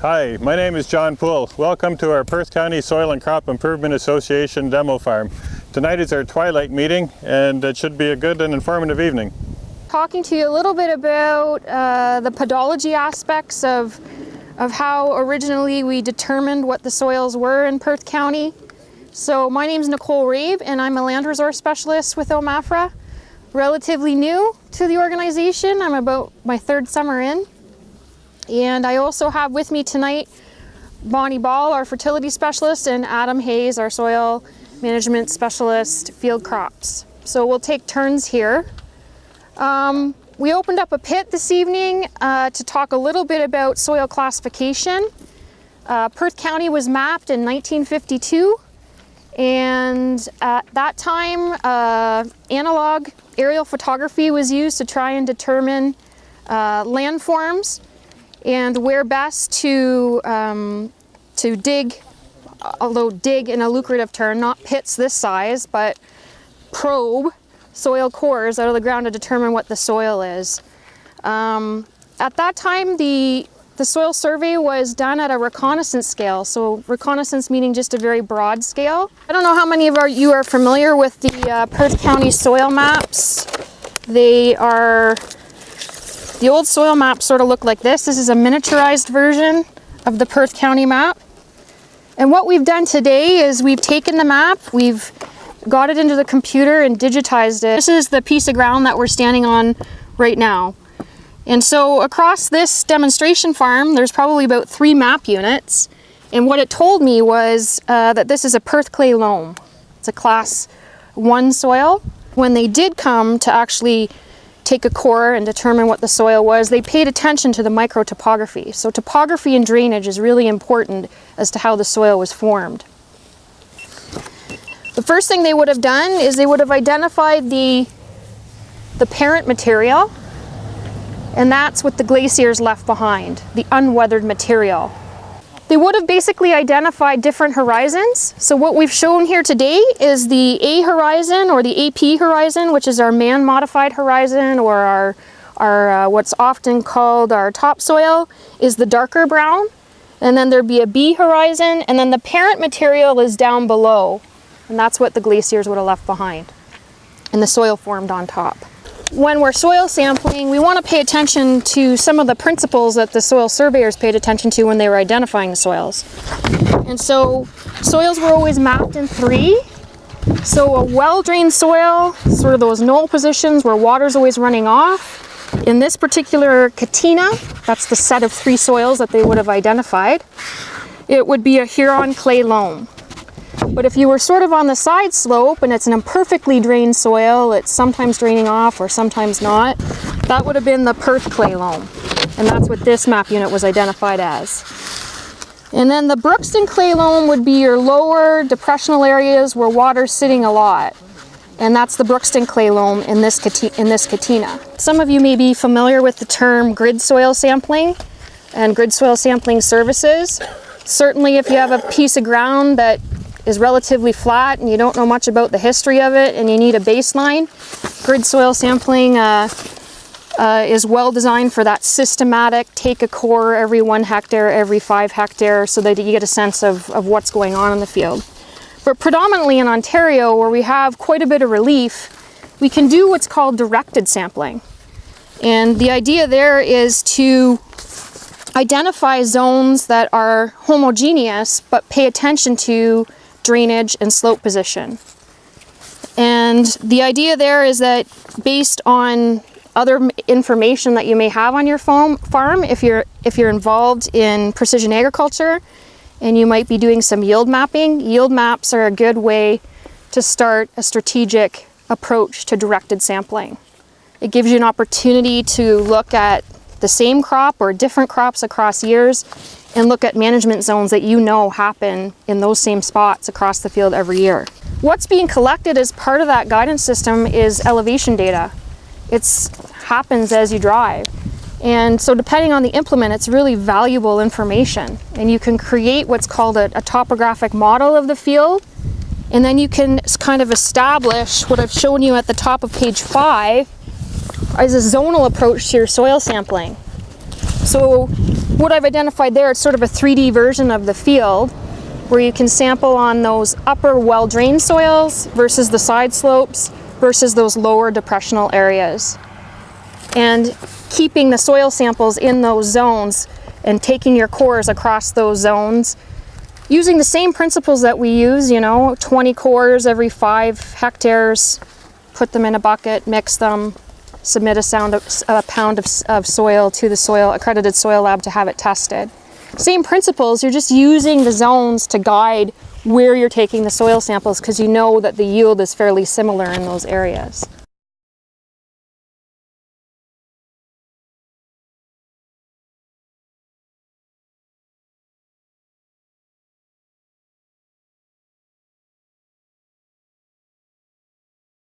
Hi, my name is John Poole. Welcome to our Perth County Soil and Crop Improvement Association demo farm. Tonight is our twilight meeting and it should be a good and informative evening. Talking to you a little bit about the pedology aspects of how originally we determined what the soils were in Perth County. So my name is Nicole Rabe and I'm a land resource specialist with OMAFRA. Relatively new to the organization. I'm about my third summer in. And I also have with me tonight Bonnie Ball, our fertility specialist, and Adam Hayes, our soil management specialist, field crops. So we'll take turns here. We opened up a pit this evening to talk a little bit about soil classification. Perth County was mapped in 1952, and at that time analog aerial photography was used to try and determine landforms and where best to dig, although dig in a lucrative term, not pits this size, but probe soil cores out of the ground to determine what the soil is. At that time, the soil survey was done at a reconnaissance scale. So reconnaissance meaning just a very broad scale. I don't know how many of you are familiar with the Perth County soil maps. The old soil maps sort of look like this. This is a miniaturized version of the Perth County map. And what we've done today is we've taken the map, we've got it into the computer and digitized it. This is the piece of ground that we're standing on right now. And so across this demonstration farm, there's probably about 3 map units. And what it told me was that this is a Perth clay loam. It's a class 1 soil. When they did come to actually take a core and determine what the soil was, they paid attention to the microtopography. So topography and drainage is really important as to how the soil was formed. The first thing they would have done is they would have identified the parent material, and that's what the glaciers left behind, the unweathered material. They would have basically identified different horizons. So what we've shown here today is the A horizon, or the AP horizon, which is our man-modified horizon, or our what's often called our topsoil, is the darker brown. And then there'd be a B horizon, and then the parent material is down below. And that's what the glaciers would have left behind. And the soil formed on top. When we're soil sampling, we want to pay attention to some of the principles that the soil surveyors paid attention to when they were identifying the soils. And so soils were always mapped in 3. So a well-drained soil, sort of those null positions where water's always running off. In this particular Katina, that's the set of 3 soils that they would have identified, it would be a Huron clay loam. But if you were sort of on the side slope and it's an imperfectly drained soil, it's sometimes draining off or sometimes not, that would have been the Perth clay loam. And that's what this map unit was identified as. And then the Brookston clay loam would be your lower depressional areas where water's sitting a lot. And that's the Brookston clay loam in this Katina. Some of you may be familiar with the term grid soil sampling and grid soil sampling services. Certainly if you have a piece of ground that is relatively flat and you don't know much about the history of it and you need a baseline, grid soil sampling is well designed for that systematic, take a core every 1 hectare, every 5 hectare, so that you get a sense of what's going on in the field. But predominantly in Ontario, where we have quite a bit of relief, we can do what's called directed sampling. And the idea there is to identify zones that are homogeneous but pay attention to drainage and slope position. And the idea there is that based on other information that you may have on your farm, if you're involved in precision agriculture and you might be doing some yield mapping, yield maps are a good way to start a strategic approach to directed sampling. It gives you an opportunity to look at the same crop or different crops across years and look at management zones that you know happen in those same spots across the field every year. What's being collected as part of that guidance system is elevation data. It happens as you drive. And so depending on the implement, it's really valuable information. And you can create what's called a topographic model of the field. And then you can kind of establish what I've shown you at the top of page 5 as a zonal approach to your soil sampling. So what I've identified there, it's sort of a 3D version of the field where you can sample on those upper well-drained soils versus the side slopes versus those lower depressional areas. And keeping the soil samples in those zones and taking your cores across those zones using the same principles that we use, 20 cores every 5 hectares, put them in a bucket, mix them, submit a pound of soil to the accredited soil lab to have it tested. Same principles, you're just using the zones to guide where you're taking the soil samples because you know that the yield is fairly similar in those areas.